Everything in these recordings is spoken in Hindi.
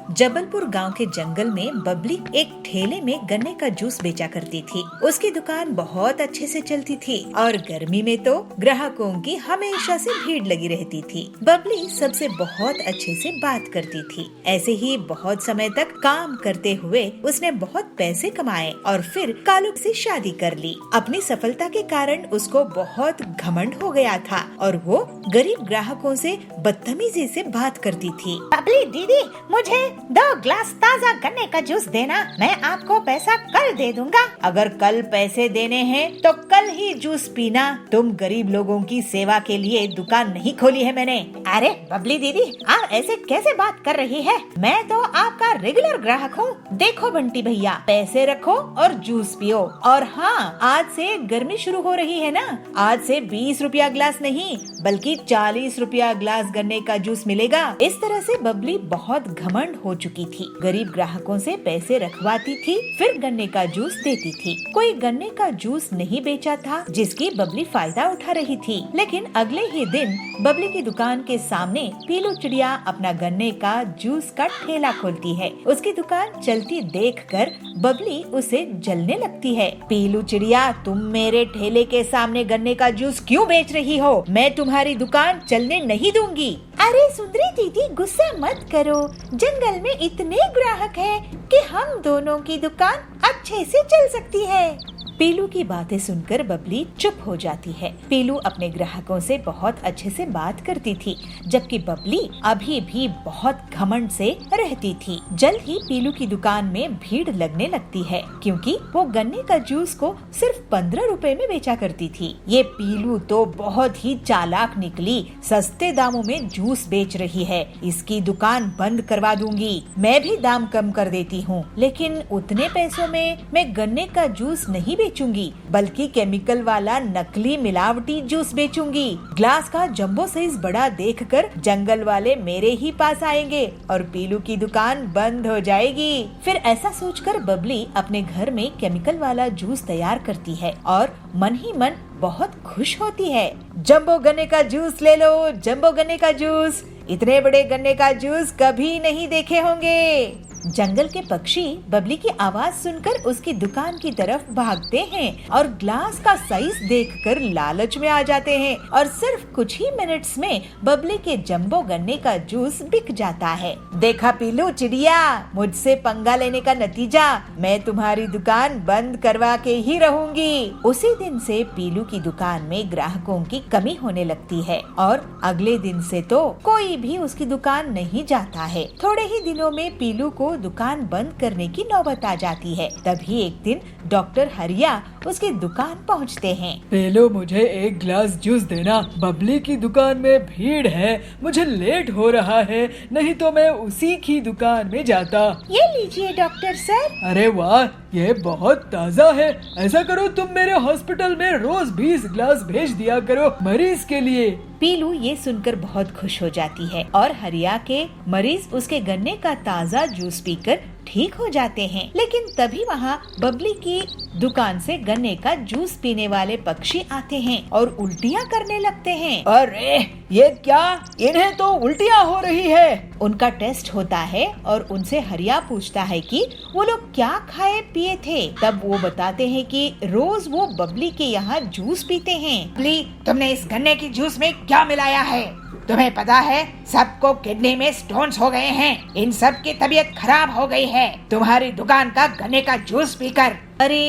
जबलपुर गांव के जंगल में बबली एक ठेले में गन्ने का जूस बेचा करती थी। उसकी दुकान बहुत अच्छे से चलती थी और गर्मी में तो ग्राहकों की हमेशा से भीड़ लगी रहती थी। बबली सबसे बहुत अच्छे से बात करती थी। ऐसे ही बहुत समय तक काम करते हुए उसने बहुत पैसे कमाए और फिर कालू से शादी कर ली। अपनी सफलता के कारण उसको बहुत घमंड हो गया था और वो गरीब ग्राहकों से बदतमीजी से बात करती थी। बबली दीदी, मुझे 2 ग्लास ताज़ा गन्ने का जूस देना, मैं आपको पैसा कल दे दूंगा। अगर कल पैसे देने हैं तो कल ही जूस पीना। तुम गरीब लोगों की सेवा के लिए दुकान नहीं खोली है मैंने। अरे बबली दीदी, आप ऐसे कैसे बात कर रही है? मैं तो आपका रेगुलर ग्राहक हूँ। देखो बंटी भैया, पैसे रखो और जूस पियो। और हाँ, आज से गर्मी शुरू हो रही है ना, आज से 20 रुपया ग्लास नहीं बल्कि 40 रुपया ग्लास गन्ने का जूस मिलेगा। इस तरह से बबली बहुत घमंड हो चुकी थी। गरीब ग्राहकों से पैसे रखवाती थी, फिर गन्ने का जूस देती थी। कोई गन्ने का जूस नहीं बेचा था जिसकी बबली फायदा उठा रही थी। लेकिन अगले ही दिन बबली की दुकान के सामने पीलू चिड़िया अपना गन्ने का जूस का ठेला खोलती है। उसकी दुकान चलती देखकर बबली उसे जलने लगती है। पीलू चिड़िया, तुम मेरे ठेले के सामने गन्ने का जूस क्यों बेच रही हो? मैं तुम्हारी दुकान चलने नहीं दूंगी। अरे सुंदरी दीदी, गुस्सा मत करो। जंगल में इतने ग्राहक हैं कि हम दोनों की दुकान अच्छे से चल सकती है। पीलू की बातें सुनकर बबली चुप हो जाती है। पीलू अपने ग्राहकों से बहुत अच्छे से बात करती थी, जबकि बबली अभी भी बहुत घमंड से रहती थी। जल्द ही पीलू की दुकान में भीड़ लगने लगती है, क्योंकि वो गन्ने का जूस को सिर्फ 15 रुपए में बेचा करती थी। ये पीलू तो बहुत ही चालाक निकली, सस्ते दामों में जूस बेच रही है। इसकी दुकान बंद करवा दूंगी। मैं भी दाम कम कर देती हूँ, लेकिन उतने पैसों में मैं गन्ने का जूस नहीं बेचूंगी, बल्कि केमिकल वाला नकली मिलावटी जूस बेचूंगी। ग्लास का जंबो साइज बड़ा देखकर जंगल वाले मेरे ही पास आएंगे और पीलू की दुकान बंद हो जाएगी। फिर ऐसा सोचकर बबली अपने घर में केमिकल वाला जूस तैयार करती है और मन ही मन बहुत खुश होती है। जंबो गन्ने का जूस ले लो, जंबो गन्ने का जूस। इतने बड़े गन्ने का जूस कभी नहीं देखे होंगे। जंगल के पक्षी बबली की आवाज सुनकर उसकी दुकान की तरफ भागते हैं और ग्लास का साइज देखकर लालच में आ जाते हैं और सिर्फ कुछ ही मिनट्स में बबली के जंबो गन्ने का जूस बिक जाता है। देखा पीलू चिड़िया, मुझसे पंगा लेने का नतीजा, मैं तुम्हारी दुकान बंद करवा के ही रहूंगी। उसी दिन से पीलू की दुकान में ग्राहकों की कमी होने लगती है और अगले दिन से तो कोई भी उसकी दुकान नहीं जाता है। थोड़े ही दिनों में पीलू को दुकान बंद करने की नौबत आ जाती है। तभी एक दिन डॉक्टर हरिया उसकी दुकान पहुंचते हैं। पेलो, मुझे 1 ग्लास जूस देना। बबली की दुकान में भीड़ है, मुझे लेट हो रहा है, नहीं तो मैं उसी की दुकान में जाता। ये लीजिए डॉक्टर सर। अरे वाह, ये बहुत ताज़ा है। ऐसा करो, तुम मेरे हॉस्पिटल में रोज 20 ग्लास भेज दिया करो मरीज के लिए। पीलू ये सुनकर बहुत खुश हो जाती है और हरिया के मरीज उसके गन्ने का ताज़ा जूस पीकर ठीक हो जाते हैं। लेकिन तभी वहाँ बबली की दुकान से गन्ने का जूस पीने वाले पक्षी आते हैं और उल्टियाँ करने लगते हैं। अरे ये क्या, इन्हें तो उल्टियाँ हो रही है। उनका टेस्ट होता है और उनसे हरिया पूछता है कि वो लोग क्या खाए पिए थे। तब वो बताते हैं कि रोज वो बबली के यहाँ जूस पीते हैं। बबली, तुमने इस गन्ने की जूस में क्या मिलाया है? तुम्हें पता है सबको किडनी में स्टोन्स हो गए हैं। इन सब की तबीयत खराब हो गई है तुम्हारी दुकान का गन्ने का जूस पीकर। अरे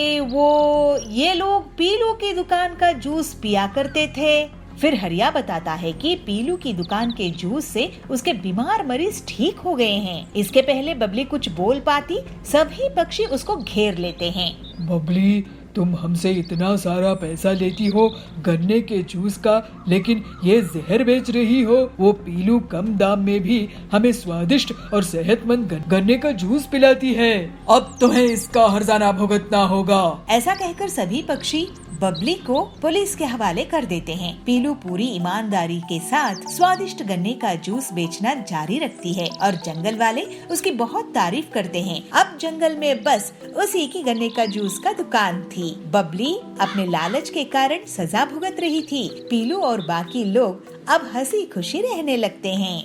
ये लोग पीलू की दुकान का जूस पिया करते थे। फिर हरिया बताता है कि पीलू की दुकान के जूस से उसके बीमार मरीज ठीक हो गए हैं। इसके पहले बबली कुछ बोल पाती, सभी पक्षी उसको घेर लेते हैं। बबली, तुम हमसे इतना सारा पैसा लेती हो गन्ने के जूस का, लेकिन ये जहर बेच रही हो। वो पीलू कम दाम में भी हमें स्वादिष्ट और सेहतमंद गन्ने का जूस पिलाती है। अब तुम्हें इसका हर्जाना भुगतना होगा। ऐसा कहकर सभी पक्षी बबली को पुलिस के हवाले कर देते हैं। पीलू पूरी ईमानदारी के साथ स्वादिष्ट गन्ने का जूस बेचना जारी रखती है और जंगल वाले उसकी बहुत तारीफ करते हैं। अब जंगल में बस उसी की गन्ने का जूस का दुकान थी। बबली अपने लालच के कारण सजा भुगत रही थी। पीलू और बाकी लोग अब हंसी खुशी रहने लगते हैं।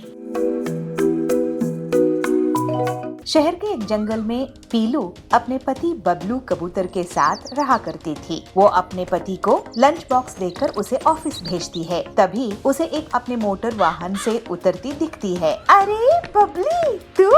शहर के एक जंगल में पीलू अपने पति बबलू कबूतर के साथ रहा करती थी। वो अपने पति को लंच बॉक्स देकर उसे ऑफिस भेजती है। तभी उसे एक अपने मोटर वाहन से उतरती दिखती है। अरे बबली तू!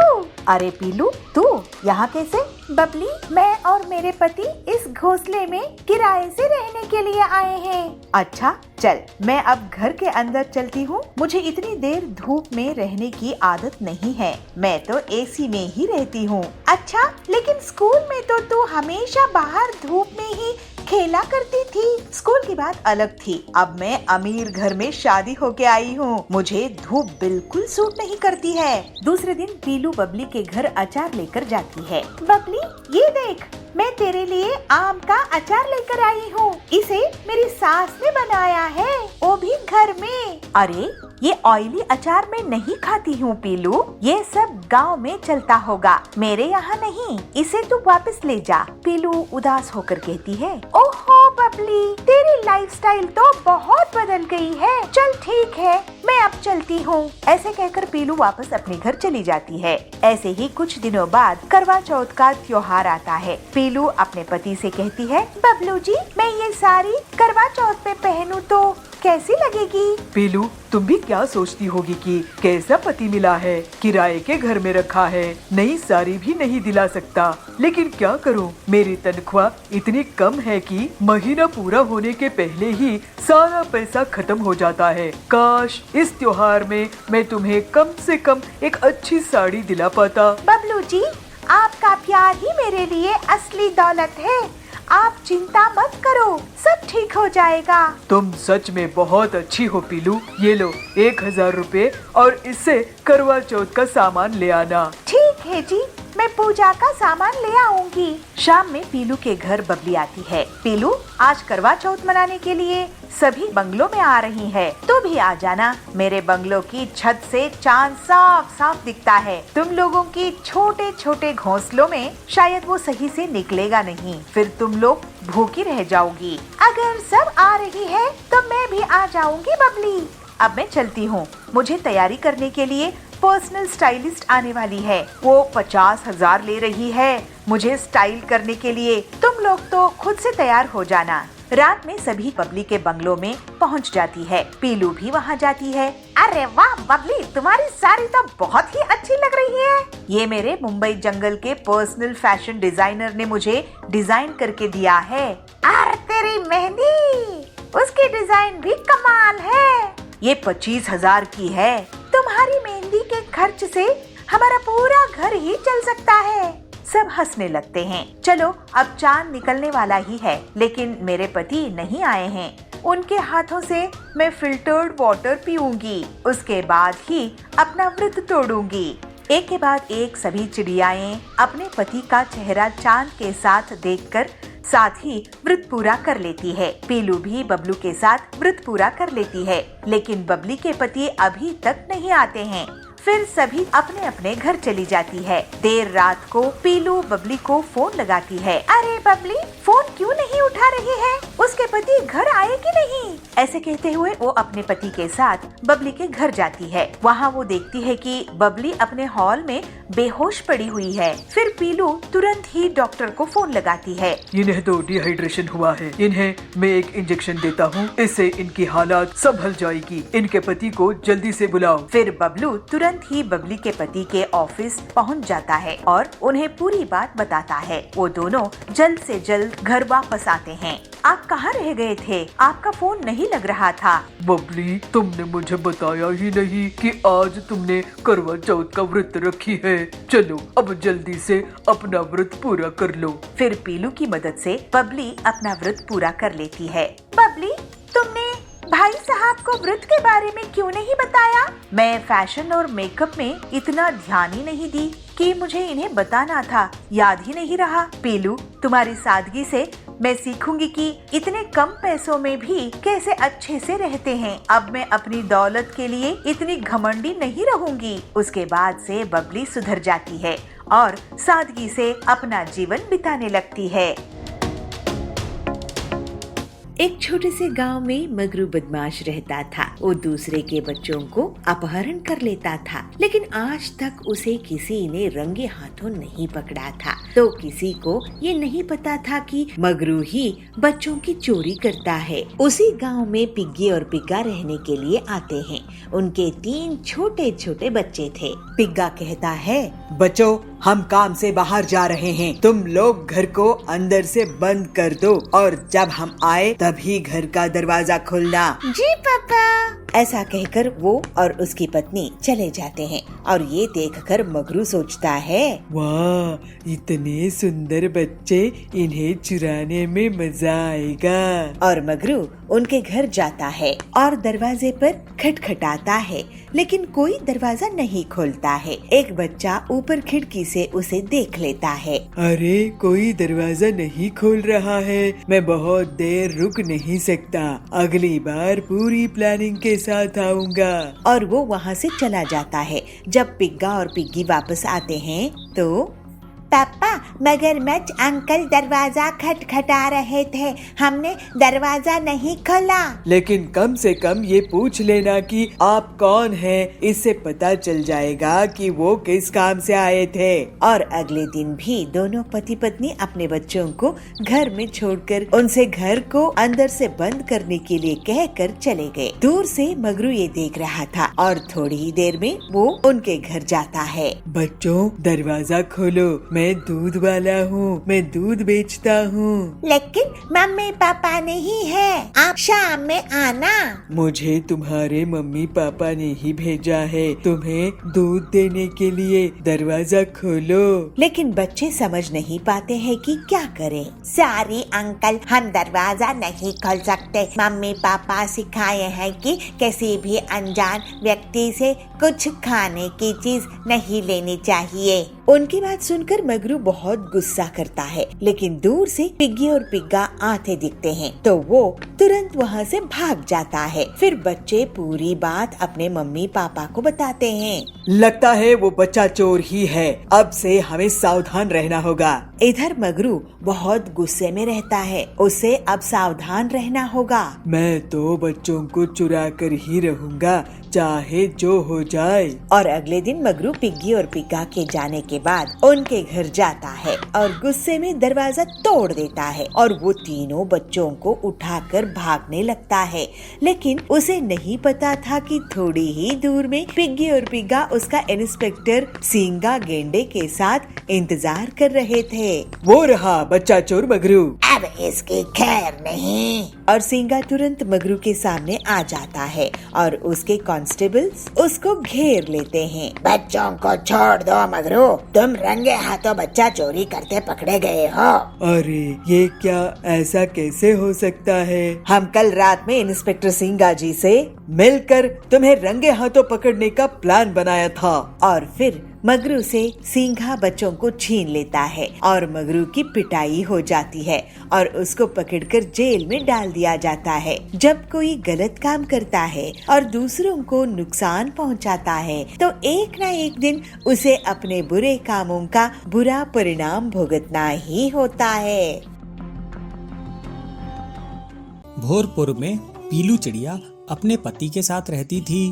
अरे पीलू तू यहाँ कैसे? बबली, मैं और मेरे पति इस घोंसले में किराए से रहने के लिए आए हैं। अच्छा चल, मैं अब घर के अंदर चलती हूँ। मुझे इतनी देर धूप में रहने की आदत नहीं है। मैं तो एसी में ही रहती हूँ। अच्छा, लेकिन स्कूल में तो तू हमेशा बाहर धूप में ही खेला करती थी। स्कूल की बात अलग थी। अब मैं अमीर घर में शादी होके आई हूँ। मुझे धूप बिल्कुल सूट नहीं करती है। दूसरे दिन पीलू बबली के घर अचार लेकर जाती है। बबली, ये देख, मैं तेरे लिए आम का अचार लेकर आई हूँ। इसे मेरी सास ने बनाया है, वो भी घर में। अरे, ये ऑयली अचार मैं नहीं खाती हूँ पीलू। ये सब गांव में चलता होगा, मेरे यहाँ नहीं। इसे तू वापस ले जा। पीलू उदास होकर कहती है। ओहो बबली, तेरी लाइफस्टाइल तो बहुत बदल गई है। चल ठीक है, मैं अब चलती हूँ। ऐसे कहकर पीलू वापस अपने घर चली जाती है। ऐसे ही कुछ दिनों बाद करवा चौथ का त्योहार आता है। पीलू अपने पति से कहती है, बबलू जी, मैं ये साड़ी करवा चौथ पे पहनूं तो कैसी लगेगी? पीलू, तुम भी क्या सोचती होगी कि कैसा पति मिला है, किराए के घर में रखा है, नई साड़ी भी नहीं दिला सकता। लेकिन क्या करूं, मेरी तनख्वाह इतनी कम है कि महीना पूरा होने के पहले ही सारा पैसा खत्म हो जाता है। काश इस त्योहार में मैं तुम्हें कम से कम एक अच्छी साड़ी दिला पाता। बबलू जी, आपका प्यार ही मेरे लिए असली दौलत है। आप चिंता मत करो, सब ठीक हो जाएगा। तुम सच में बहुत अच्छी हो पीलू। ये लो 1000 रुपए और इससे करवा चौथ का सामान ले आना। ठीक है जी, मैं पूजा का सामान ले आऊंगी। शाम में पीलू के घर बबली आती है। पीलू, आज करवा चौथ मनाने के लिए सभी बंगलों में आ रही है, तो भी आ जाना। मेरे बंगलों की छत से चांद साफ साफ दिखता है। तुम लोगों की छोटे छोटे घोंसलों में शायद वो सही से निकलेगा नहीं, फिर तुम लोग भूखी रह जाओगी। अगर सब आ रही है तो मैं भी आ जाऊंगी बबली। अब मैं चलती हूँ, मुझे तैयारी करने के लिए पर्सनल स्टाइलिस्ट आने वाली है। वो 50,000 ले रही है मुझे स्टाइल करने के लिए। तुम लोग तो खुद से तैयार हो जाना। रात में सभी बबली के बंगलों में पहुंच जाती है। पीलू भी वहां जाती है। अरे वाह बबली, तुम्हारी साड़ी तो बहुत ही अच्छी लग रही है। ये मेरे मुंबई जंगल के पर्सनल फैशन डिजाइनर ने मुझे डिजाइन करके दिया है। अरे तेरी मेहंदी, उसकी डिजाइन भी कमाल है। ये 25,000 की है। तुम्हारी मेहंदी के खर्च से हमारा पूरा घर ही चल सकता है। सब हंसने लगते हैं। चलो, अब चांद निकलने वाला ही है, लेकिन मेरे पति नहीं आए हैं। उनके हाथों से मैं फिल्टर्ड वाटर पीऊंगी, उसके बाद ही अपना व्रत तोड़ूंगी। एक के बाद एक सभी चिड़ियाएं अपने पति का चेहरा चांद के साथ देखकर साथ ही व्रत पूरा कर लेती है। पीलू भी बबलू के साथ व्रत पूरा कर लेती है, लेकिन बबली के पति अभी तक नहीं आते हैं। फिर सभी अपने अपने घर चली जाती है। देर रात को पीलू बबली को फोन लगाती है। अरे बबली, फोन क्यों नहीं उठा रही है? उसके पति घर आए कि नहीं? ऐसे कहते हुए वो अपने पति के साथ बबली के घर जाती है। वहाँ वो देखती है कि बबली अपने हॉल में बेहोश पड़ी हुई है। फिर पीलू तुरंत ही डॉक्टर को फोन लगाती है। इन्हें तो डिहाइड्रेशन हुआ है, इन्हें मैं एक इंजेक्शन देता हूँ, इससे इनकी हालात संभल जाएगी। इनके पति को जल्दी से बुलाओ। फिर बबलू तुरंत ही बबली के पति के ऑफिस पहुंच जाता है और उन्हें पूरी बात बताता है। वो दोनों जल्द से जल्द घर वापस आते हैं। आप कहाँ रह गए थे? आपका फोन नहीं लग रहा था। बबली, तुमने मुझे बताया ही नहीं कि आज तुमने करवा चौथ का व्रत रखी है। चलो अब जल्दी से अपना व्रत पूरा कर लो। फिर पीलू की मदद से बबली अपना व्रत पूरा कर लेती है। बबली, तुमने भाई साहब को व्रत के बारे में क्यों नहीं बताया? मैं फैशन और मेकअप में इतना ध्यान ही नहीं दी कि मुझे इन्हें बताना था, याद ही नहीं रहा। पीलू, तुम्हारी सादगी से मैं सीखूंगी कि इतने कम पैसों में भी कैसे अच्छे से रहते हैं। अब मैं अपनी दौलत के लिए इतनी घमंडी नहीं रहूंगी। उसके बाद से बबली सुधर जाती है और सादगी से अपना जीवन बिताने लगती है। एक छोटे से गांव में मगरू बदमाश रहता था। वो दूसरे के बच्चों को अपहरण कर लेता था, लेकिन आज तक उसे किसी ने रंगे हाथों नहीं पकड़ा था। तो किसी को ये नहीं पता था कि मगरू ही बच्चों की चोरी करता है। उसी गांव में पिग्गी और पिग्गा रहने के लिए आते हैं। उनके 3 छोटे छोटे बच्चे थे। पिग्गा कहता है, बच्चों, हम काम से बाहर जा रहे हैं, तुम लोग घर को अंदर से बंद कर दो और जब हम आए तभी घर का दरवाजा खोलना। जी पापा। ऐसा कहकर वो और उसकी पत्नी चले जाते हैं और ये देखकर मगरू सोचता है, वाह, इतने सुंदर बच्चे, इन्हें चुराने में मजा आएगा। और मगरू उनके घर जाता है और दरवाजे पर खटखटाता है, लेकिन कोई दरवाजा नहीं खोलता है। एक बच्चा ऊपर खिड़की से उसे देख लेता है। अरे, कोई दरवाजा नहीं खोल रहा है, मैं बहुत देर रुक नहीं सकता, अगली बार पूरी प्लानिंग के साथ आऊंगा। और वो वहाँ से चला जाता है। जब पिग्गा और पिग्गी वापस आते हैं तो पापा, मगरमच्छ अंकल दरवाजा खटखटा रहे थे, हमने दरवाजा नहीं खोला। लेकिन कम से कम ये पूछ लेना कि आप कौन हैं, इससे पता चल जाएगा कि वो किस काम से आए थे। और अगले दिन भी दोनों पति पत्नी अपने बच्चों को घर में छोड़कर उनसे घर को अंदर से बंद करने के लिए कहकर चले गए। दूर से मगरू ये देख रहा था और थोड़ी ही देर में वो उनके घर जाता है। बच्चों, दरवाजा खोलो, मैं दूध वाला हूँ, मैं दूध बेचता हूँ। लेकिन मम्मी पापा नहीं है, आप शाम में आना। मुझे तुम्हारे मम्मी पापा ने ही भेजा है तुम्हें दूध देने के लिए, दरवाजा खोलो। लेकिन बच्चे समझ नहीं पाते हैं कि क्या करें। सॉरी अंकल, हम दरवाजा नहीं खोल सकते, मम्मी पापा सिखाए हैं कि किसी भी अनजान व्यक्ति से कुछ खाने की चीज नहीं लेनी चाहिए। उनकी बात सुनकर मगरू बहुत गुस्सा करता है, लेकिन दूर से पिग्गी और पिग्गा आते दिखते हैं तो वो तुरंत वहाँ से भाग जाता है। फिर बच्चे पूरी बात अपने मम्मी पापा को बताते हैं। लगता है वो बच्चा चोर ही है, अब से हमें सावधान रहना होगा। इधर मगरू बहुत गुस्से में रहता है, उसे अब सावधान रहना होगा। मैं तो बच्चों को चुरा कर ही रहूंगा, चाहे जो हो जाए। और अगले दिन मगरू पिग्गी और पिग्गा के जाने के बाद उनके घर जाता है और गुस्से में दरवाजा तोड़ देता है और वो तीनों बच्चों को उठाकर भागने लगता है। लेकिन उसे नहीं पता था कि थोड़ी ही दूर में पिग्गी और पिग्गा उसका इंस्पेक्टर सींगा गेंडे के साथ इंतजार कर रहे थे। वो रहा बच्चा चोर मगरू। अब इसकी खैर नहीं। और सींगा तुरंत मगरू के सामने आ जाता है और उसके कांस्टेबल्स उसको घेर लेते हैं। बच्चों को छोड़ दो मगरू, तुम रंगे हाथों बच्चा चोरी करते पकड़े गए हो। अरे, ये क्या, ऐसा कैसे हो सकता है? हम कल रात में इंस्पेक्टर सिंगा जी से मिलकर तुम्हें रंगे हाथों पकड़ने का प्लान बनाया था। और फिर मगरू से सींगा बच्चों को छीन लेता है और मगरू की पिटाई हो जाती है और उसको पकड़कर जेल में डाल दिया जाता है। जब कोई गलत काम करता है और दूसरों को नुकसान पहुंचाता है तो एक न एक दिन उसे अपने बुरे कामों का बुरा परिणाम भुगतना ही होता है। भोरपुर में पीलू चिड़िया अपने पति के साथ रहती थी।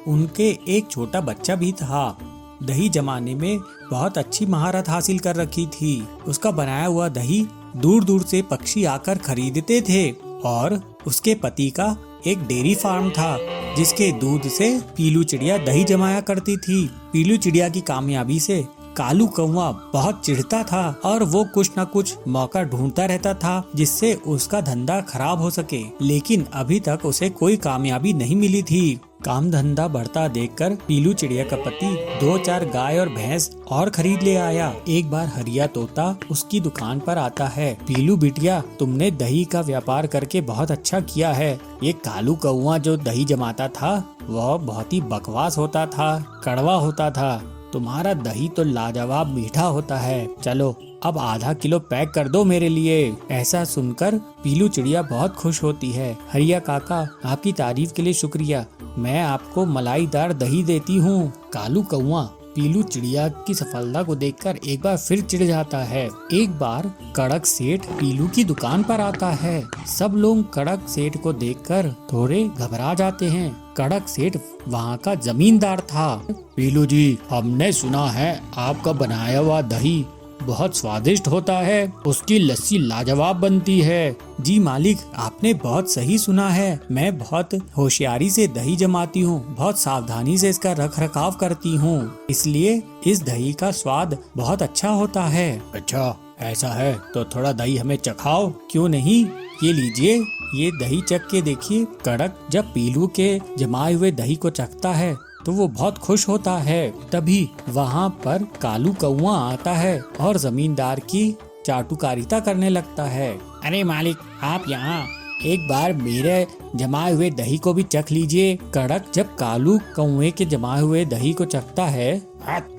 उनके एक छोटा बच्चा भी था। दही जमाने में बहुत अच्छी महारत हासिल कर रखी थी। उसका बनाया हुआ दही दूर दूर से पक्षी आकर खरीदते थे। और उसके पति का एक डेयरी फार्म था जिसके दूध से पीलू चिड़िया दही जमाया करती थी। पीलू चिड़िया की कामयाबी से कालू कौवा बहुत चिढ़ता था और वो कुछ न कुछ मौका ढूंढता रहता था जिससे उसका धंधा खराब हो सके, लेकिन अभी तक उसे कोई कामयाबी नहीं मिली थी। काम धंधा बढ़ता देखकर पीलू चिड़िया का पति 2-4 गाय और भैंस और खरीद ले आया। एक बार हरिया तोता उसकी दुकान पर आता है। पीलू बिटिया, तुमने दही का व्यापार करके बहुत अच्छा किया है। ये कालू कौवा जो दही जमाता था वह बहुत ही बकवास होता था, कड़वा होता था। तुम्हारा दही तो लाजवाब मीठा होता है। चलो अब आधा किलो पैक कर दो मेरे लिए। ऐसा सुनकर पीलू चिड़िया बहुत खुश होती है। हरिया काका, आपकी तारीफ के लिए शुक्रिया, मैं आपको मलाईदार दही देती हूँ। कालू कौवा, पीलू चिड़िया की सफलता को देखकर एक बार फिर चिढ़ जाता है। एक बार कड़क सेठ पीलू की दुकान पर आता है। सब लोग कड़क सेठ को देखकर थोड़े घबरा जाते हैं। कड़क सेठ वहाँ का जमींदार था। पीलू जी, हमने सुना है आपका बनाया हुआ दही बहुत स्वादिष्ट होता है, उसकी लस्सी लाजवाब बनती है। जी मालिक, आपने बहुत सही सुना है। मैं बहुत होशियारी से दही जमाती हूँ, बहुत सावधानी से इसका रख रखाव करती हूँ, इसलिए इस दही का स्वाद बहुत अच्छा होता है। अच्छा ऐसा है तो थोड़ा दही हमें चखाओ। क्यों नहीं, ये लीजिए, ये दही चख के देखिए। कड़क जब पीलू के जमाए हुए दही को चखता है तो वो बहुत खुश होता है। तभी वहाँ पर कालू कौआ आता है और जमींदार की चाटुकारिता करने लगता है। अरे मालिक, आप यहाँ एक बार मेरे जमाए हुए दही को भी चख लीजिए। कड़क जब कालू कौए के जमाए हुए दही को चखता है,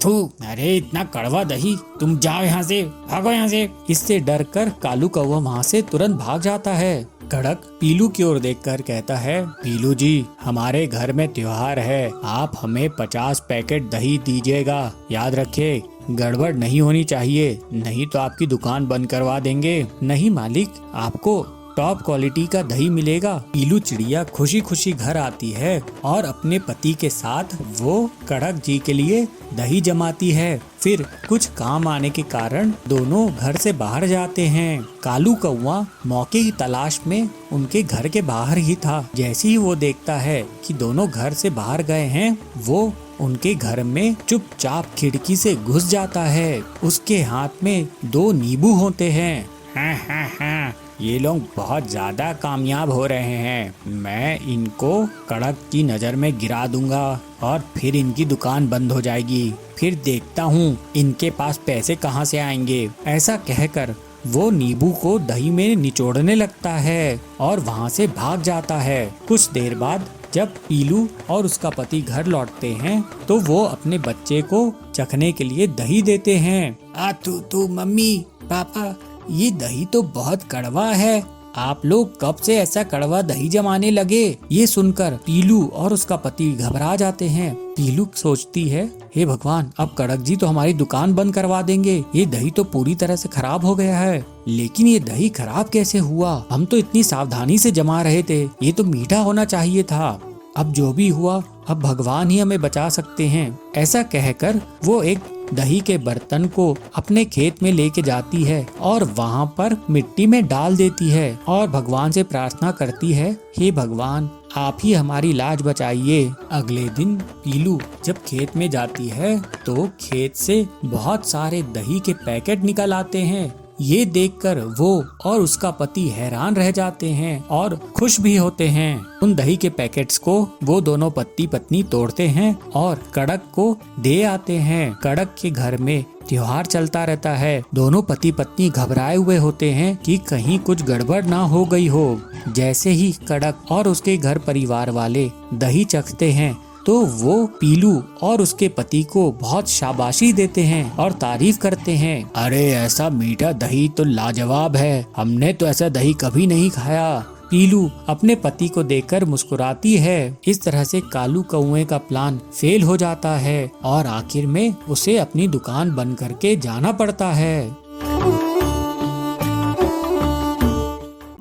थू, अरे इतना कड़वा दही, तुम जाओ यहाँ से, भागो यहाँ से। इससे डरकर कालू कौआ वहाँ से तुरंत भाग जाता है। कड़क पीलू की ओर देखकर कहता है, पीलू जी, हमारे घर में त्योहार है, आप हमें 50 पैकेट दही दीजिएगा। याद रखिए, गड़बड़ नहीं होनी चाहिए, नहीं तो आपकी दुकान बंद करवा देंगे। नहीं मालिक, आपको टॉप क्वालिटी का दही मिलेगा। पीलू चिड़िया खुशी खुशी घर आती है और अपने पति के साथ वो कड़क जी के लिए दही जमाती है। फिर कुछ काम आने के कारण दोनों घर से बाहर जाते हैं। कालू कौआ मौके की तलाश में उनके घर के बाहर ही था। जैसे ही वो देखता है कि दोनों घर से बाहर गए हैं, वो उनके घर में चुपचाप खिड़की से घुस जाता है। उसके हाथ में 2 नींबू होते हैं। हाँ, ये लोग बहुत ज्यादा कामयाब हो रहे हैं। मैं इनको कड़क की नजर में गिरा दूंगा और फिर इनकी दुकान बंद हो जाएगी। फिर देखता हूँ इनके पास पैसे कहाँ से आएंगे। ऐसा कहकर वो नींबू को दही में निचोड़ने लगता है और वहाँ से भाग जाता है। कुछ देर बाद जब पीलू और उसका पति घर लौटते हैं तो वो अपने बच्चे को चखने के लिए दही देते हैं। तू मम्मी पापा, ये दही तो बहुत कड़वा है। आप लोग कब से ऐसा कड़वा दही जमाने लगे? ये सुनकर पीलू और उसका पति घबरा जाते हैं। पीलू सोचती है, हे भगवान, अब कड़क जी तो हमारी दुकान बंद करवा देंगे। ये दही तो पूरी तरह से खराब हो गया है। लेकिन ये दही खराब कैसे हुआ? हम तो इतनी सावधानी से जमा रहे थे, ये तो मीठा होना चाहिए था। अब जो भी हुआ, अब भगवान ही हमें बचा सकते हैं। ऐसा कहकर वो एक दही के बर्तन को अपने खेत में लेके जाती है और वहाँ पर मिट्टी में डाल देती है और भगवान से प्रार्थना करती है, हे भगवान, आप ही हमारी लाज बचाइए। अगले दिन पीलू जब खेत में जाती है तो खेत से बहुत सारे दही के पैकेट निकल आते हैं। ये देखकर वो और उसका पति हैरान रह जाते हैं और खुश भी होते हैं। उन दही के पैकेट्स को वो दोनों पति पत्नी तोड़ते हैं और कड़क को दे आते हैं। कड़क के घर में त्योहार चलता रहता है। दोनों पति पत्नी घबराए हुए होते हैं कि कहीं कुछ गड़बड़ ना हो गई हो। जैसे ही कड़क और उसके घर परिवार वाले दही चखते हैं तो वो पीलू और उसके पति को बहुत शाबाशी देते हैं और तारीफ करते हैं। अरे ऐसा मीठा दही तो लाजवाब है, हमने तो ऐसा दही कभी नहीं खाया। पीलू अपने पति को देखकर मुस्कुराती है। इस तरह से कालू कौए का प्लान फेल हो जाता है और आखिर में उसे अपनी दुकान बंद करके जाना पड़ता है।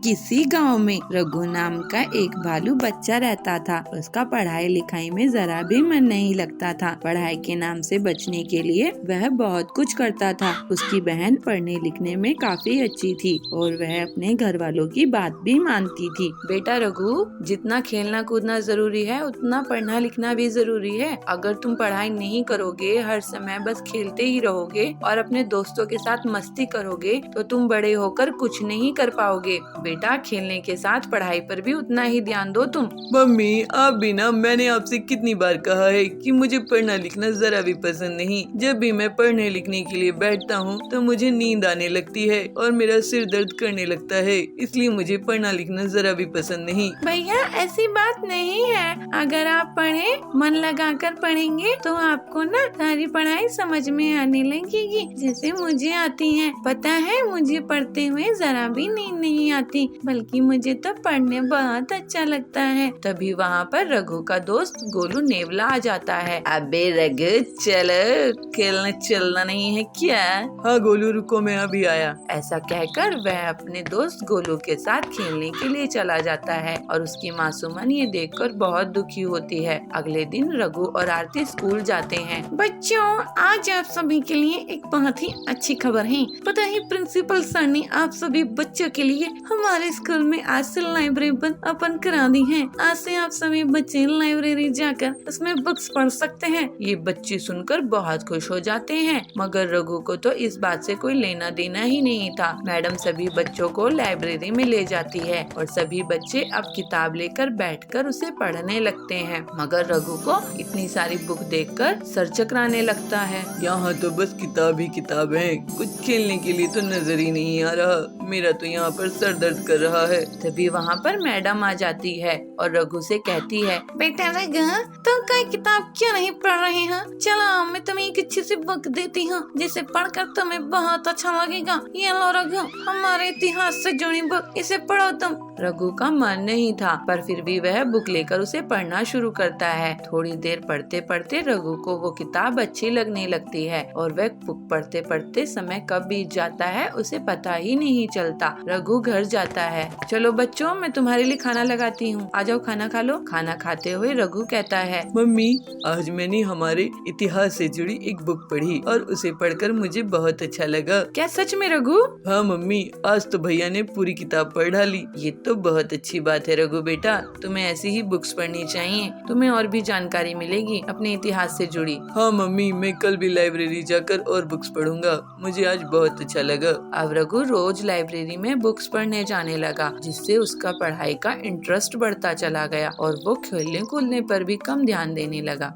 किसी गांव में रघु नाम का एक भालू बच्चा रहता था। उसका पढ़ाई लिखाई में जरा भी मन नहीं लगता था। पढ़ाई के नाम से बचने के लिए वह बहुत कुछ करता था। उसकी बहन पढ़ने लिखने में काफी अच्छी थी और वह अपने घर वालों की बात भी मानती थी। बेटा रघु, जितना खेलना कूदना जरूरी है उतना पढ़ना लिखना भी जरूरी है। अगर तुम पढ़ाई नहीं करोगे, हर समय बस खेलते ही रहोगे और अपने दोस्तों के साथ मस्ती करोगे तो तुम बड़े होकर कुछ नहीं कर पाओगे। बेटा, खेलने के साथ पढ़ाई पर भी उतना ही ध्यान दो तुम। मम्मी, आप भी ना, मैंने आपसे कितनी बार कहा है कि मुझे पढ़ना लिखना जरा भी पसंद नहीं। जब भी मैं पढ़ने लिखने के लिए बैठता हूँ तो मुझे नींद आने लगती है और मेरा सिर दर्द करने लगता है, इसलिए मुझे पढ़ना लिखना जरा भी पसंद नहीं। भैया, ऐसी बात नहीं है। अगर आप पढ़े, मन लगाकर पढ़ेंगे तो आपको ना सारी पढ़ाई समझ में आने लगेगी, जैसे मुझे आती है। पता है, मुझे पढ़ते हुए जरा भी नींद नहीं आती। बल्कि मुझे तो पढ़ने बहुत अच्छा लगता है। तभी वहाँ पर रघु का दोस्त गोलू नेवला आ जाता है। अबे रघु चलो खेलने चलना नहीं है क्या? हाँ गोलू रुको, मैं अभी आया। ऐसा कहकर वह अपने दोस्त गोलू के साथ खेलने के लिए चला जाता है और उसकी मासूमन ये देखकर बहुत दुखी होती है। अगले दिन रघु और आरती स्कूल जाते हैं। बच्चों, आज आप सभी के लिए एक बहुत ही अच्छी खबर है। पता है प्रिंसिपल सर ने आप सभी बच्चों के लिए हमारे स्कूल में आज से लाइब्रेरी ओपन करा दी है। आज से आप सभी बच्चे लाइब्रेरी जाकर उसमें बुक्स पढ़ सकते हैं। ये बच्चे सुनकर बहुत खुश हो जाते हैं, मगर रघु को तो इस बात से कोई लेना देना ही नहीं था। मैडम सभी बच्चों को लाइब्रेरी में ले जाती है और सभी बच्चे अब किताब लेकर बैठकर उसे पढ़ने लगते हैं, मगर रघु को इतनी सारी बुक देखकर सर चकराने लगता है। यहाँ तो बस किताब ही किताब है, कुछ खेलने के लिए तो नजर ही नहीं आ रहा। मेरा तो यहाँ पर सर दर्द कर रहा है। तभी वहाँ पर मैडम आ जाती है और रघु से कहती है, बेटा रघु, तुम कोई किताब क्यों नहीं पढ़ रहे हो? चलो मैं तुम्हें एक अच्छी सी बुक देती हूँ जिसे पढ़कर तुम्हें बहुत अच्छा लगेगा। ये लो रघु, हमारे इतिहास से जुड़ी बुक, इसे पढ़ो तुम। रघु का मन नहीं था, पर फिर भी वह बुक लेकर उसे पढ़ना शुरू करता है। थोड़ी देर पढ़ते पढ़ते रघु को वो किताब अच्छी लगने लगती है और वह बुक पढ़ते पढ़ते समय कब बीत जाता है उसे पता ही नहीं चलता। रघु घर जाता है। चलो बच्चों, मैं तुम्हारे लिए खाना लगाती हूँ, आ जाओ खाना खा लो। खाना खाते हुए रघु कहता है, मम्मी, आज मैंने हमारे इतिहास से जुड़ी एक बुक पढ़ी और उसे पढ़कर मुझे बहुत अच्छा लगा। क्या सच में रघु? हाँ मम्मी, आज तो भैया ने पूरी किताब पढ़ डाली। ये तो बहुत अच्छी बात है रघु बेटा, तुम्हें ऐसी ही बुक्स पढ़नी चाहिए, तुम्हें और भी जानकारी मिलेगी अपने इतिहास से जुड़ी। हाँ मम्मी, मैं कल भी लाइब्रेरी जाकर और बुक्स पढ़ूंगा, मुझे आज बहुत अच्छा लगा। अब रघु रोज लाइब्रेरी में बुक्स पढ़ने जाने लगा, जिससे उसका पढ़ाई का इंटरेस्ट बढ़ता चला गया और वो खेलने कूदने पर भी कम ध्यान देने लगा।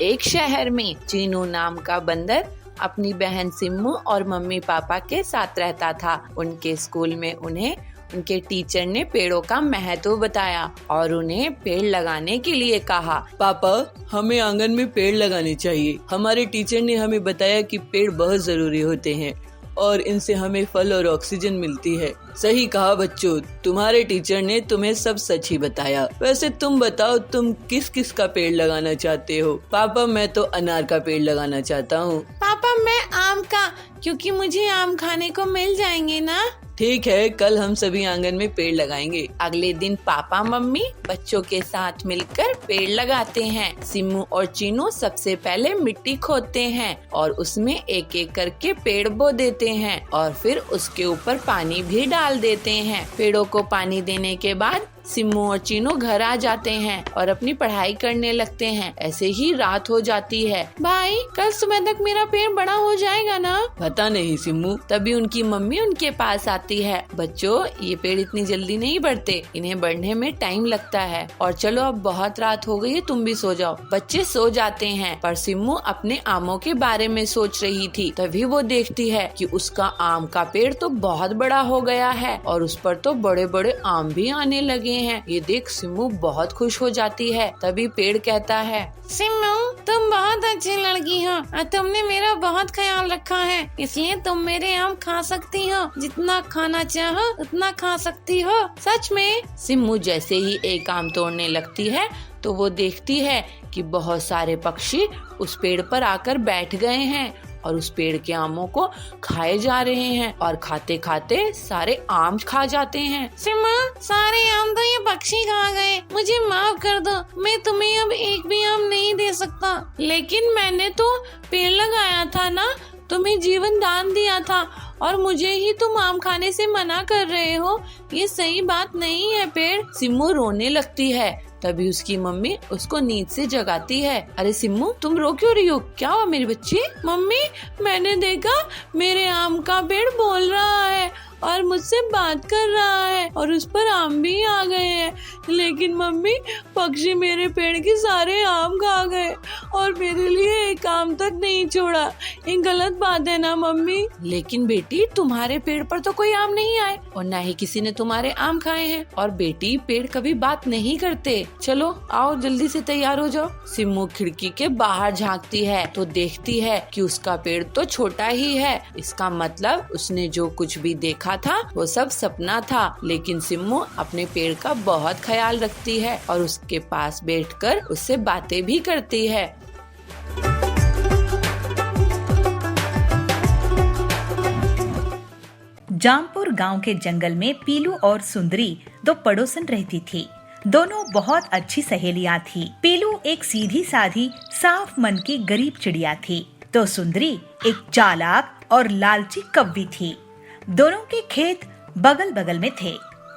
एक शहर में चीनू नाम का बंदर अपनी बहन सिम्मू और मम्मी पापा के साथ रहता था। उनके स्कूल में उन्हें उनके टीचर ने पेड़ों का महत्व बताया और उन्हें पेड़ लगाने के लिए कहा। पापा, हमें आंगन में पेड़ लगाने चाहिए। हमारे टीचर ने हमें बताया कि पेड़ बहुत जरूरी होते हैं और इनसे हमें फल और ऑक्सीजन मिलती है। सही कहा बच्चों, तुम्हारे टीचर ने तुम्हें सब सच ही बताया। वैसे तुम बताओ, तुम किस किस का पेड़ लगाना चाहते हो? पापा, मैं तो अनार का पेड़ लगाना चाहता हूँ। पापा, मैं आम का, क्योंकि मुझे आम खाने को मिल जाएंगे ना। ठीक है, कल हम सभी आंगन में पेड़ लगाएंगे। अगले दिन पापा मम्मी बच्चों के साथ मिलकर पेड़ लगाते हैं। सिम्मू और चीनू सबसे पहले मिट्टी खोदते हैं और उसमें एक एक करके पेड़ बो देते हैं और फिर उसके ऊपर पानी भी डाल देते हैं। पेड़ों को पानी देने के बाद सिम्मू और चीनू घर आ जाते हैं और अपनी पढ़ाई करने लगते हैं। ऐसे ही रात हो जाती है। भाई, कल सुबह तक मेरा पेड़ बड़ा हो जाएगा ना? पता नहीं सिम्मू। तभी उनकी मम्मी उनके पास आती है। बच्चों, ये पेड़ इतनी जल्दी नहीं बढ़ते, इन्हें बढ़ने में टाइम लगता है। और चलो, अब बहुत रात हो गई है, तुम भी सो जाओ। बच्चे सो जाते हैं, पर सिम्मू अपने आमों के बारे में सोच रही थी। तभी वो देखती है कि उसका आम का पेड़ तो बहुत बड़ा हो गया है और उस पर तो बड़े बड़े आम भी आने लगे हैं। ये देख सिम्मू बहुत खुश हो जाती है। तभी पेड़ कहता है, सिम्मू, तुम बहुत अच्छी लड़की हो और तुमने मेरा बहुत ख्याल रखा है, इसलिए तुम मेरे आम खा सकती हो। जितना खाना चाहो उतना खा सकती हो। सच में? सिम्मू जैसे ही एक आम तोड़ने लगती है तो वो देखती है कि बहुत सारे पक्षी उस पेड़ पर आकर बैठ गए हैं और उस पेड़ के आमों को खाए जा रहे हैं और खाते खाते सारे आम खा जाते हैं। सिम्मा, सारे आम तो ये पक्षी खा गए, मुझे माफ कर दो, मैं तुम्हें अब एक भी आम नहीं दे सकता। लेकिन मैंने तो पेड़ लगाया था ना, तुम्हें जीवन दान दिया था और मुझे ही तुम आम खाने से मना कर रहे हो, ये सही बात नहीं है पेड़। सिम्मू रोने लगती है। तभी उसकी मम्मी उसको नींद से जगाती है। अरे सिम्मू, तुम रो क्यों रही हो? क्या हुआ मेरी बच्ची? मम्मी, मैंने देखा मेरे आम का पेड़ बोल रहा है और मुझसे बात कर रहा है और उस पर आम भी आ गए हैं। लेकिन मम्मी, पक्षी मेरे पेड़ के सारे आम खा गए और मेरे लिए एक आम आम तक नहीं छोड़ा। ये गलत बात है ना मम्मी? लेकिन बेटी तुम्हारे पेड़ पर तो कोई आम नहीं आए और न ही किसी ने तुम्हारे आम खाए हैं। और बेटी पेड़ कभी बात नहीं करते। चलो आओ जल्दी से तैयार हो जाओ। सिम्मू खिड़की के बाहर झांकती है तो देखती है कि उसका पेड़ तो छोटा ही है। इसका मतलब उसने जो कुछ भी देखा था वो सब सपना था। लेकिन सिम्मू अपने पेड़ का बहुत ख्याल रखती है और उसके पास बैठकर उससे बातें भी करती है। जामपुर गांव के जंगल में पीलू और सुंदरी दो पड़ोसन रहती थी। दोनों बहुत अच्छी सहेलियां थी। पीलू एक सीधी साधी साफ मन की गरीब चिड़िया थी तो सुंदरी एक चालाक और लालची कव्वी थी। दोनों के खेत बगल बगल में थे।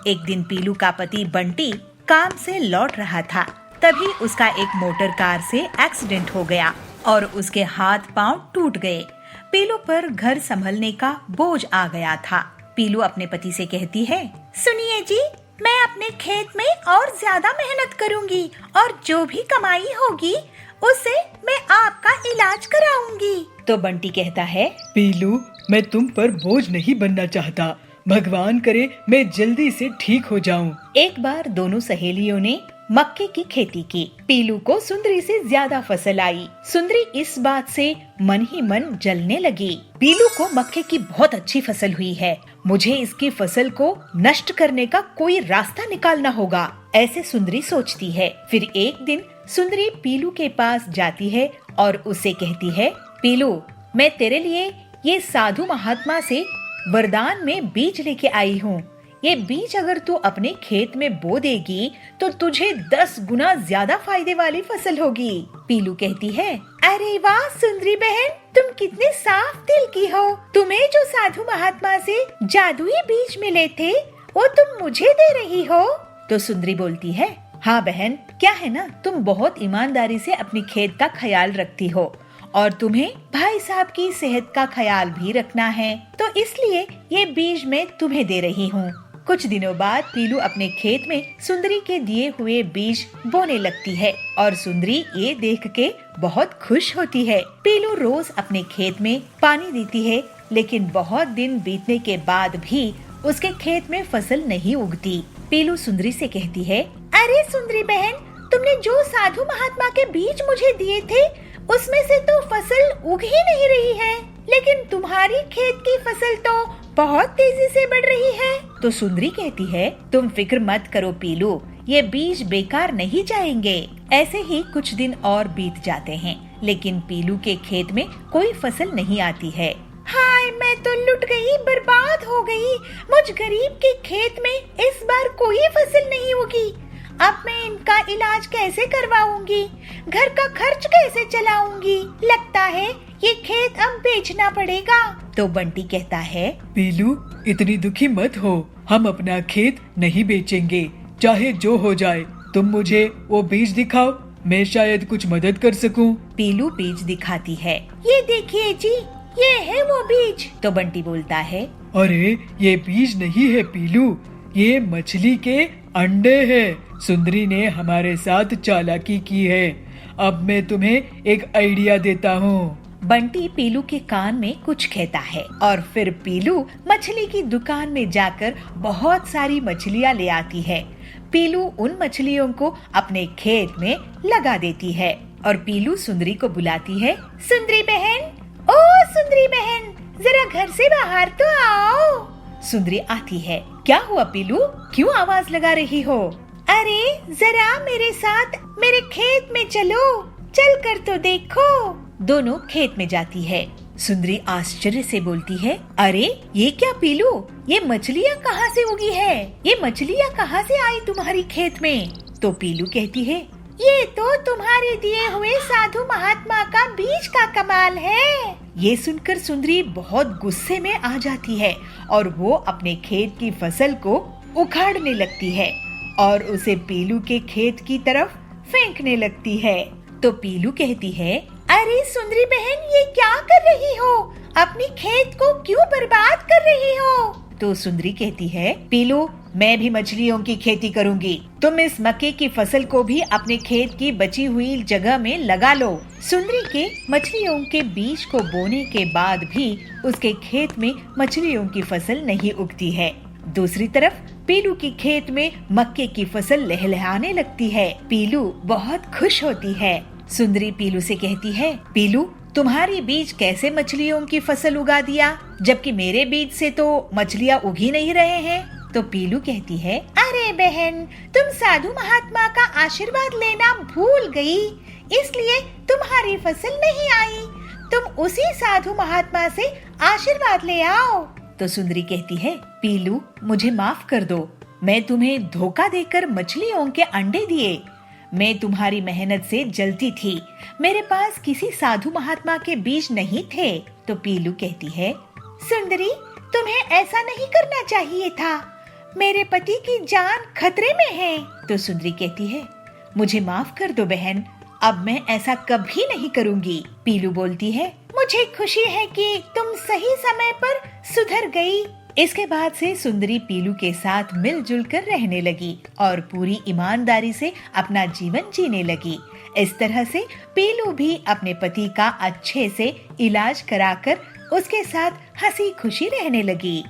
एक दिन पीलू का पति बंटी काम से लौट रहा था, तभी उसका एक मोटर कार से एक्सीडेंट हो गया और उसके हाथ पांव टूट गए। पीलू पर घर संभलने का बोझ आ गया था। पीलू अपने पति से कहती है, सुनिए जी, मैं अपने खेत में और ज्यादा मेहनत करूंगी और जो भी कमाई होगी उससे मैं आपका इलाज कराऊंगी। तो बंटी कहता है, पीलू मैं तुम पर बोझ नहीं बनना चाहता। भगवान करे मैं जल्दी से ठीक हो जाऊं। एक बार दोनों सहेलियों ने मक्के की खेती की। पीलू को सुंदरी से ज्यादा फसल आई। सुंदरी इस बात से मन ही मन जलने लगी। पीलू को मक्के की बहुत अच्छी फसल हुई है, मुझे इसकी फसल को नष्ट करने का कोई रास्ता निकालना होगा, ऐसे सुंदरी सोचती है। फिर एक दिन सुंदरी पीलू के पास जाती है और उससे कहती है, पीलू मैं तेरे लिए ये साधु महात्मा से वरदान में बीज लेके आई हूँ। ये बीज अगर तू अपने खेत में बो देगी तो तुझे 10 गुना ज्यादा फायदे वाली फसल होगी। पीलू कहती है, अरे वाह सुंदरी बहन, तुम कितने साफ दिल की हो। तुम्हें जो साधु महात्मा से जादुई बीज मिले थे वो तुम मुझे दे रही हो। तो सुंदरी बोलती है, हाँ बहन, क्या है ना, तुम बहुत ईमानदारी से अपनी खेत का ख्याल रखती हो और तुम्हें भाई साहब की सेहत का ख्याल भी रखना है, तो इसलिए ये बीज मैं तुम्हें दे रही हूँ। कुछ दिनों बाद पीलू अपने खेत में सुंदरी के दिए हुए बीज बोने लगती है और सुंदरी ये देख के बहुत खुश होती है। पीलू रोज अपने खेत में पानी देती है, लेकिन बहुत दिन बीतने के बाद भी उसके खेत में फसल नहीं उगती। पीलू सुंदरी से कहती है, अरे सुंदरी बहन, तुमने जो साधु महात्मा के बीज मुझे दिए थे उसमें से तो फसल उग ही नहीं रही है, लेकिन तुम्हारी खेत की फसल तो बहुत तेजी से बढ़ रही है। तो सुंदरी कहती है, तुम फिक्र मत करो पीलू, ये बीज बेकार नहीं जाएंगे। ऐसे ही कुछ दिन और बीत जाते हैं, लेकिन पीलू के खेत में कोई फसल नहीं आती है। हाय, मैं तो लुट गई, बर्बाद हो गई। मुझ गरीब के खेत में इस बार कोई फसल नहीं होगी। अब मैं इनका इलाज कैसे करवाऊंगी, घर का खर्च कैसे चलाऊंगी। लगता है ये खेत अब बेचना पड़ेगा। तो बंटी कहता है, पीलू इतनी दुखी मत हो, हम अपना खेत नहीं बेचेंगे, चाहे जो हो जाए। तुम मुझे वो बीज दिखाओ, मैं शायद कुछ मदद कर सकूं। पीलू बीज दिखाती है। ये देखिए जी, ये है वो बीज। तो बंटी बोलता है, अरे ये बीज नहीं है पीलू, ये मछली के अंडे हैं। सुंदरी ने हमारे साथ चालाकी की है। अब मैं तुम्हें एक आइडिया देता हूँ। बंटी पीलू के कान में कुछ कहता है और फिर पीलू मछली की दुकान में जाकर बहुत सारी मछलियाँ ले आती है। पीलू उन मछलियों को अपने खेत में लगा देती है और पीलू सुंदरी को बुलाती है, सुंदरी बहन, ओ सुंदरी बहन, जरा घर से बाहर तो आओ। सुंदरी आती है। क्या हुआ पीलू, क्यों आवाज लगा रही हो? अरे जरा मेरे साथ मेरे खेत में चलो, चल कर तो देखो। दोनों खेत में जाती है। सुंदरी आश्चर्य से बोलती है, अरे ये क्या पीलू, ये मछलियाँ कहाँ से उगी है? ये मछलियाँ कहाँ से आई तुम्हारी खेत में? तो पीलू कहती है, ये तो तुम्हारे दिए हुए साधु महात्मा का बीज का कमाल है। ये सुनकर सुंदरी बहुत गुस्से में आ जाती है और वो अपने खेत की फसल को उखाड़ने लगती है और उसे पीलू के खेत की तरफ फेंकने लगती है। तो पीलू कहती है, अरे सुंदरी बहन, ये क्या कर रही हो? अपनी खेत को क्यों बर्बाद कर रही हो? तो सुंदरी कहती है, पीलू मैं भी मछलियों की खेती करूंगी। तुम इस मक्के की फसल को भी अपने खेत की बची हुई जगह में लगा लो। सुंदरी के मछलियों के बीज को बोने के बाद भी उसके खेत में मछलियों की फसल नहीं उगती है। दूसरी तरफ पीलू की खेत में मक्के की फसल लहलहाने लगती है। पीलू बहुत खुश होती है। सुंदरी पीलू से कहती है, पीलू तुम्हारी बीज कैसे मछलियों की फसल उगा दिया, जबकि मेरे बीज से तो मछलियाँ उग ही नहीं रहे हैं। तो पीलू कहती है, अरे बहन, तुम साधु महात्मा का आशीर्वाद लेना भूल गई, इसलिए तुम्हारी फसल नहीं आई। तुम उसी साधु महात्मा से आशीर्वाद ले आओ। तो सुंदरी कहती है, पीलू मुझे माफ कर दो, मैं तुम्हें धोखा देकर मछलियों के अंडे दिए। मैं तुम्हारी मेहनत से जलती थी, मेरे पास किसी साधु महात्मा के बीज नहीं थे। तो पीलू कहती है, सुंदरी तुम्हें ऐसा नहीं करना चाहिए था, मेरे पति की जान खतरे में है। तो सुंदरी कहती है, मुझे माफ कर दो बहन, अब मैं ऐसा कभी नहीं करूंगी। पीलू बोलती है, मुझे खुशी है कि तुम सही समय पर सुधर गई। इसके बाद से सुंदरी पीलू के साथ मिलजुल कर रहने लगी और पूरी ईमानदारी से अपना जीवन जीने लगी। इस तरह से पीलू भी अपने पति का अच्छे से इलाज कराकर उसके साथ हंसी खुशी रहने लगी।